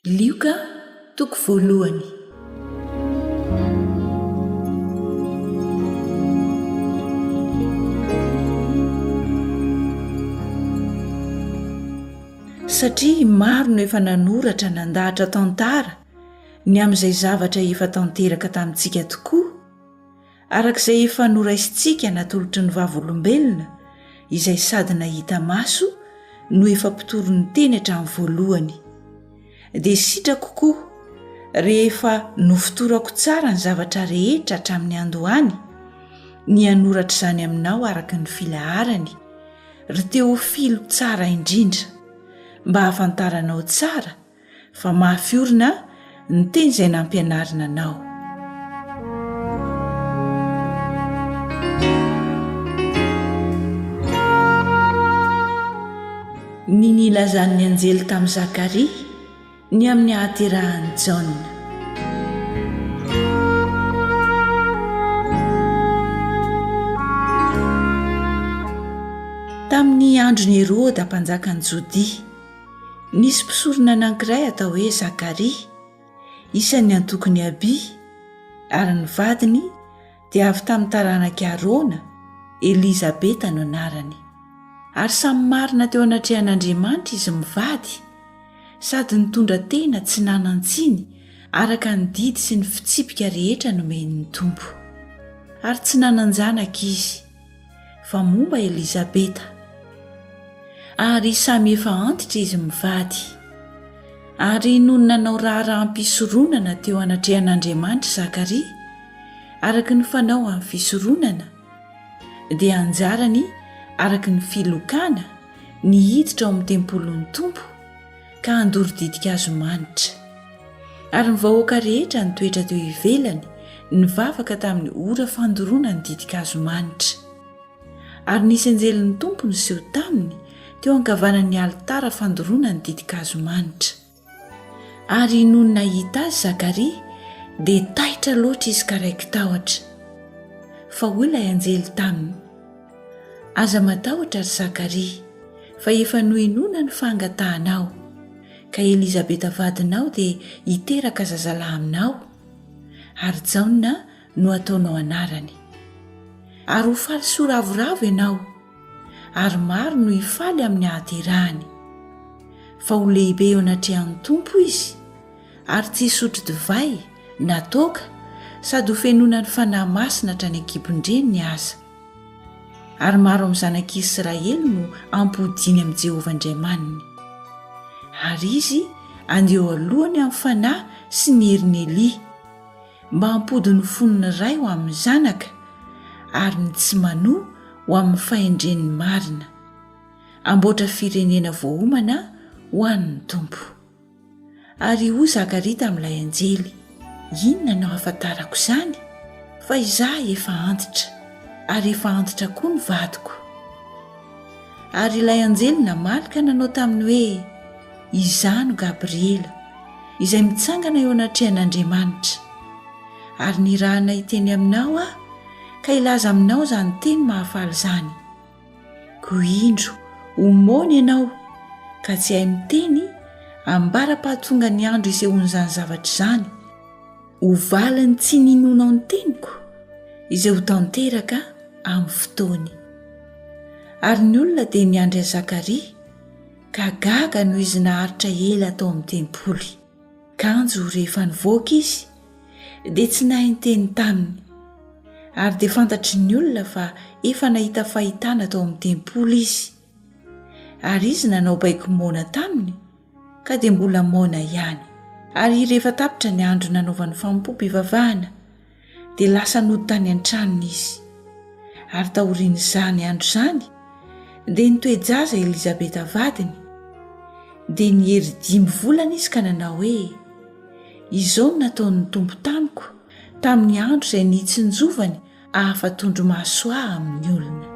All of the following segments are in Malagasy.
Lioka toko voalohany. Satria maro no efa nanoratra nandahatra tantara ny amin'izay zavatra efa tanteraka tamintsika tokoa, arak'izay efa noraisintsika natolotry ny vavolombelona izay sady nahita maso no efa mpitoro ny teny hatramin'ny voalohany. Dia sitra kokoa rehefa nofotorako tsara ny zavatra rehetra hatramin'ny andohany, ny anoratra izany aminao araka ny filaharany, ry teofilo tsara indrindra, mba hahafantaranao tsara fa mahafiorina ny teny izay nampianarina anao. Ny nilazan'ny anjely tamin'i Zakaria ny amin'ny ahaterahan'i Jaona. Tamin'ny andron'i Herôda mpanjakan'i Jodia, nisy mpisorona anankiray atao hoe Zakaria, isan'ny antokony Aby, ary ny vadiny dia avy tamin'ny taranaki Arona, Elizabeta no anarany. Ary samy marina teo anatrehan'Andriamanitra izy mivady, sady nitondra tena tsy nanan-tsiny araka ny didy sy ny fitsipika rehetra nomen'ny Tompo. Ary tsy nanan-janaka izy, fa momba Elizabeta. Ary samy efa antitra izy mivady. Ary noho nanao raharaham-pisoronana teo anatrehan'Andriamanitra Zakaria, araka ny fanao amin'ny fisoronana, dia anjarany araka ny filokana ny hiditra ao amin'ny tempolon'ny Tompo ka andory didika azo manitra. Ary ny vahoaka rehetra nitoetra teo ivelany nivavaka tamin'ny ora fandoroana ny didika azo manitra. Ary nisy anjelin'ny Tompo niseho taminy teo ankavanan'ny alitara fandoroana ny didika azo manitra. Ary noho ny nahita azy Zakaria dia taitra loatra izy karaiki tahotra. Fa hoy ilay anjely taminy: aza matahotra ry Zakaria, fa efa nohinoana ny fangatahanao, ka Elizabeta vadinao dia hiteraka zazalahy aminao, ary Jaona no ataonao anarany. Ary ho faly soa ravoravo ianao, ary maro no hifaly amin'ny ahaterahany. Fa ho lehibe eo anatrehan'ny Tompo izy, ary tsy hisotro divay na toaka, sady ho fenona ny fanahy masina hatrany an-kibon-dreny ny aza. Ary maro amin'ny zanak'Israely no ampodiany amin'i Jehovah Andriamaniny. Ary izy andeho alohany amin'ny fanahy sy ny herin'i Elia, mba hampody ny fonony iray ho amin'ny zanaka, ary ny tsy manoa ho amin'ny fahendren'ny marina, amboatra firenena voahomana ho an'ny Tompo. Ary hoy Zakaria tamin'ilay anjely: inona no ahafantarako izany? Fa izaho efa antitra, ary efa antitra koa ny vadiko. Ary ilay anjely namalika nanao taminy hoe: izaho no Gabriela, izay mitsangana eo anatrehan'Andriamanitra. Ary nirahana hiteny aminao aho, ka ilaza aminao izany teny mahafaly izany. Koa indro omony ianao, ka tsy hay miteny ambara-pahatonga ny andro isehon'izany zavatra izany, ho valiny tsy ninonao ny teniko, izay ho tanteraka amin'ny fotoany. Ary ny olona dia niandry Zakaria, ka gaga no izy naharitra ela tao amin'ny tempoly. Kanjo rehefa nivoaka izy, dia tsy nahay niteny taminy. Ary dia fantatry ny olona fa efa nahita fahitana tao amin'ny tempoly izy. Ary izy nanao baiko mona taminy, ka dia mbola mona ihany. Ary rehefa tapitra ny andro nanaovan'ny famompom-pivavahana, dia lasa nody tany an-tranony izy. Ary taorian'izany andro izany, dia nitoejaza Elizabeta vadiny. Dia nihery 5 volana izy ka nanao hoe: izao no nataon'ny Tompo tamiko tamin'ny andro izay nitsinjovany ahafatondro mahasoa amin'ny olona.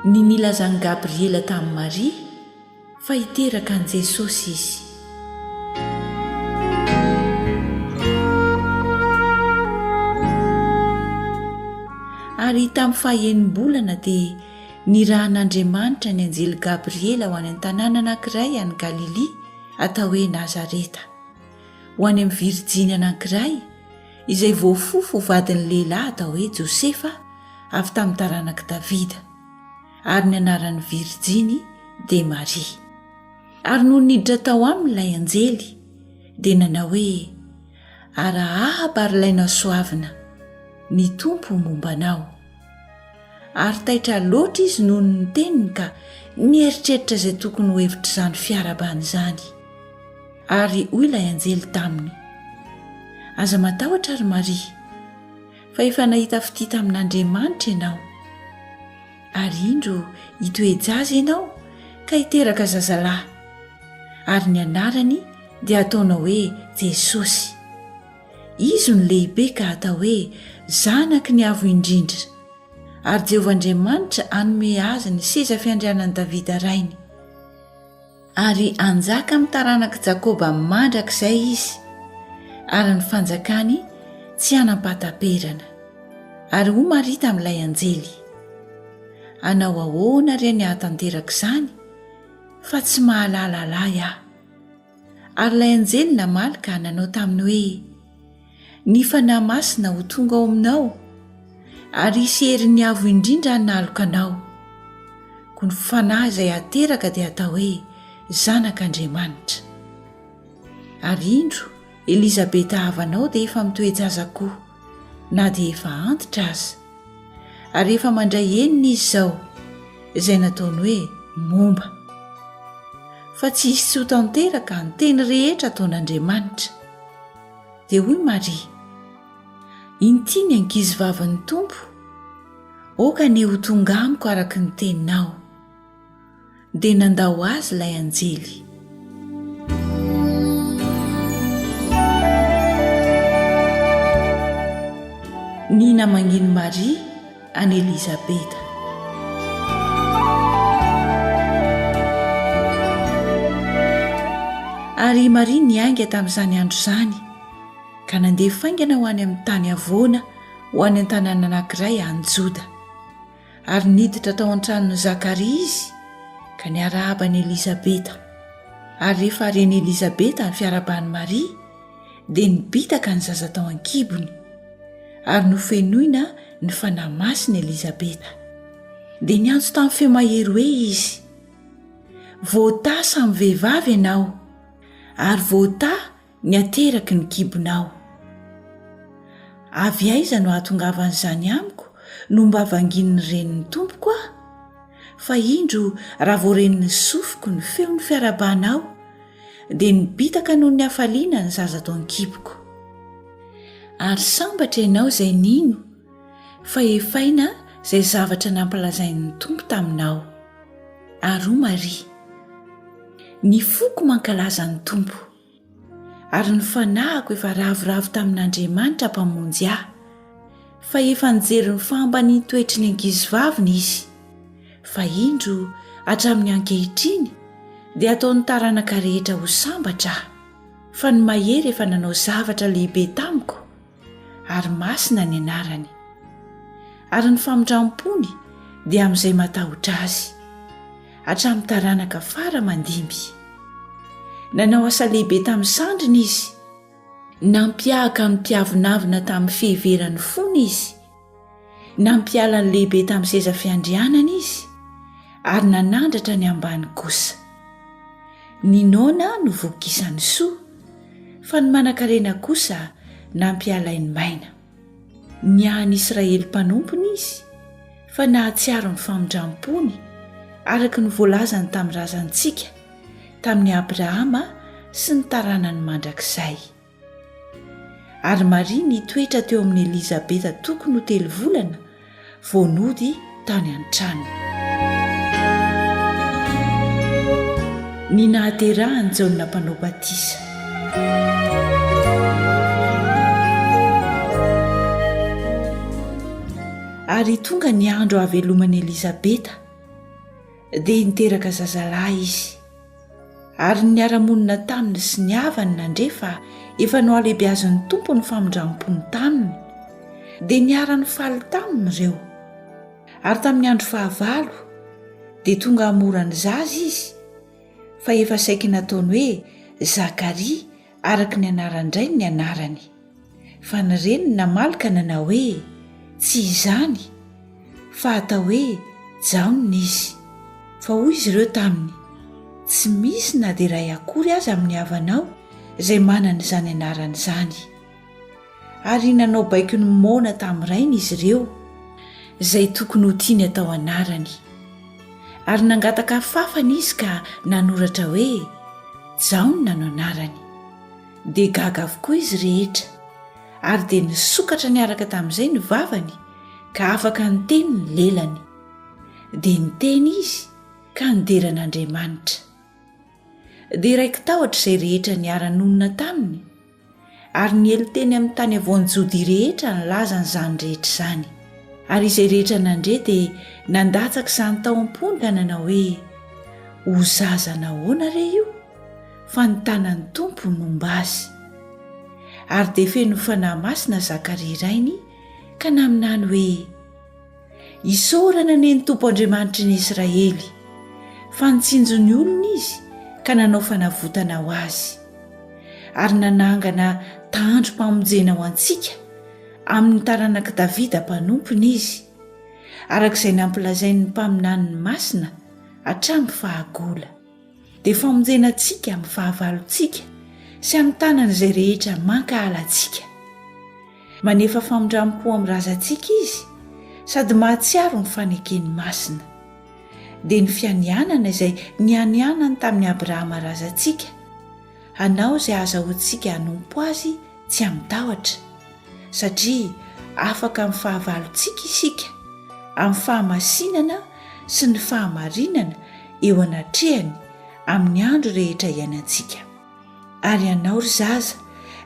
Ny nilazan'i Gabriela tamin'i Maria fa hiteraka an'i Jesosy izy. Ary tamin'ny fahaenimbolana dia ny rahan'andriamanitra ny anjely gabriela ho any an-tanàna anankiray any Galilia atao hoe Nazareta, ho any amin'ny Virjiny anankiray izay voafofo vadin'ny lehilahy atao hoe Josefa avy tamin'ny taranaka Davida, ary ny anaran'ny Virjiny dia Maria. Ary no niditra tao amin'ilay anjely dia nanao hoe: arahaba ary laina soavina, ny tompo mombanao. Ary taitra loatra izy noho ny teniny ka nieritreritra izay tokony ho hevitra izany fiarabany izany. Ary hoy ilay anjely taminy: aza matahotra ary Maria, fa efa nahita fitita amin'Andriamanitra ianao, ary indro hitoejaza ianao ka hiteraka zazalahy, ary ny anarany dia ataonao hoe Jesosy. Izy ny lehibe ka atao hoe zanaky ny avo indrindra, ary Jehovahandriamanitra anome azy ny seza fiandrianan'i Davida rainy. Ary anjaka amin'ny taranaka Jakoba mandrakizay izy, ary ny fanjakany tsy hanam-pataperana. Ary ho Maria tamin'ilay anjely: anao ahoana ry any hahatanteraka izany, fa tsy mahalala lahy aho. Ary ilay anjely namaly ka nanao taminy hoe: ny fanahy masina ho tonga ao aminao, ary hisy herin'ny avo indrindra naloka anao. Ko ny fanahy izay hateraka dia atao hoe zanak'Andriamanitra. Ary indro Elizabeta havanao dia efa mitoejaza koa, na dia efa antitra aza, ary efa mandray enina izy izao, izay nataony hoe momba. Fa tsy hisy tsy ho tanteraka ny teny rehetra ataon'Andriamanitra. Dia hoy Maria: inty ny ankizy vavan'ny Tompo, oka ne ho tonga amiko araka ny teninao. Dia nandao azy ilay anjely. Ny namangiany Maria any Elizabeta. Ary Maria niainga tamin'izany andro izany, ka nandeha faingana ho any amin'ny tany avoana ho any an-tanàna anankiray any Joda. Ary niditra tao an-tranon'i Zakaria izy, ka niarahaba ny Elizabeta. Ary rehefa hareny Elizabeta ny fiaraban'i Maria, dia nibitaka ny zaza tao an-kibony, ary nofenoina ny fanahy masina Elizabeta. Dia niantso tamin'ny feo mahery hoe izy: voata samy vehivavy ianao, ary voata ny ateraky ny kibonao. Avy aiza no ahatongavan'izany amiko no mba vangin'ny renin'ny tompoko aho? Fa indro raha voarenin'ny sofiko ny feon'ny fiarabanao, dia nibitaka noho ny hafaliana ny zaza tao an-kiboko. Ary sambatra ianao izay nino, fa efaina izay zavatra nampalazain'ny tompo taminao. Ary ho Maria: ny foko mankalaza ny tompo, ary ny fanahiko efa ravoravo tamin'Andriamanitra mpamonjy ahy, fa efa nijery ny fahambany toetry ny ankizivaviny izy. Fa indro hatramin'ny ankehitriny dia ataon'ny taranaka rehetra ho sambatra ahy, fa ny mahery efa nanao zavatra lehibe tamiko, ary masina ny anarany. Ary ny famindram-pony dia amin'izay matahotra azy, hatramin'ny taranaka fara mandimby. Nanao asa lehibe tamin'ny sandrina izy, nampiahaka amin'ny mpiavonavina tamin'ny fiheveran'ny fony izy, nampiala ny lehibe tamin'ny seza fiandrianana izy, ary nanandratra ny ambany kosa. Ny nona no vokisan'ny soa, fa ny manan-karena kosa nampialainy maina. Niahany Israely mpanompony izy, fa nahatsiaro ny famindram-pony araka ny voalazany tamin'ny razantsika, tamin'ny Abrahama sy ny taranany mandrakizay. Ary Maria nitoetra teo amin'ny Elizabeta tokony ho 3 volana vao nody tany an-tranony. Ny nahaterahany Jaona mpanao batisa. Ary tonga ny andro haveloman'i Elizabeta, dia niteraka zazalahy izy. Ary niara-monina taminy sy niavany nandrefa efa noalehibeazan'ny tompo ny famindram-pony taminy, dia niara-ny faly taminy ireo. Ary tamin'ny andro fahavalo dia tonga hamorany zaza izy fa efa saiky nataony hoe Zakaria araka ny anaran-dray ny anarany, fa ny reniny namalika nanao hoe tsy izany fa atao hoe Jaona izy. Fa hoy izy ireo taminy, tsy misy na dia iray akory aza amin'ny havanao izay manana izany anarana izany. Ary nanao baiky ny mona tamin'irainy izy ireo izay tokony ho tiany atao anarany. Ary nangataka fafana izy ka nanoratra hoe Jaona no anarany. Dia gaga avokoa izy rehetra, ary dia nisokatra niaraka tamin'izay ny vavany ka afaka niteny ny lelany. Dia niteny izy ka nideran'Andriamanitra. Dia iraiky tahotra izay rehetra niara-nonina taminy, ary niely teny amin'ny tany avoan'ny Jody rehetra nilaza n'izany rehetra izany. Ary izay rehetra nandre dia nandatsaka izany taom-pony ka nanao hoe ho zaza nahoana re io fa ny tanan'ny tompo nomba azy. Ary dia feno fanahy masina Zakaria irainy ka naminany hoe isaorana neny Tompo Andriamanitra ny Israely, fa nitsinjo ny olona izy ka nanao fanavotana ho azy. Ary nanangana tandro-pamonjena ho antsika amin'ny taranaka Davida mpanompony izy, arak'izay nampilazainy ny mpaminany ny masina hatramin'ny fahagola. Dia famonjena antsika amin'ny fahavalontsika sy amin'ny tanana izay rehetra mankahala antsika. Manefa famondram-po amin'ny razantsika izy, sady mahatsiaro ny fanekeny masina. Dia ny fianianana izay nianianany tamin'ny Abrahama razantsika, hanao izay azahoantsika hanompo azy tsy amintahotra, satria afaka amin'ny fahavalontsika isika amin'ny fahamasinana sy ny fahamarinana eo anatrehany amin'ny andro rehetra iainantsika. Ary ianao ry zaza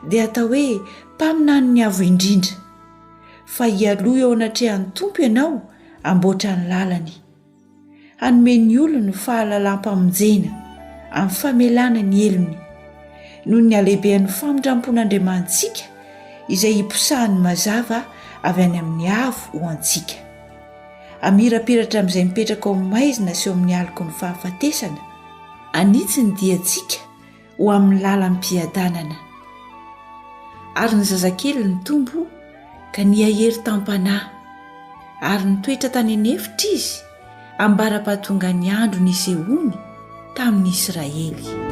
dia atao hoe mpaminany ny avo indrindra, fa hialoha eo anatrehan'ny tompo ianao amboatra ny lalany. Hanome ny olona ny fahalalam-pamonjena amin'ny famelana ny elony noho ny halehibehan'ny famondram-pon'Andriamantsika izay hiposahany mazava avy any amin'ny avo ho antsika. Amirapiratra amin'izay mipetraka ao amin'ny maizina sy eo amin'ny aloko ny fahafatesana, anitsy ny diantsika ho amin'ny lalam-piadanana. Ary ny zazakely ny tombo ka niahery tam-panahy, ary nitoetra tany anefitra izy ambara-pahatonga ny andro nisehoany tamin'ny Israely.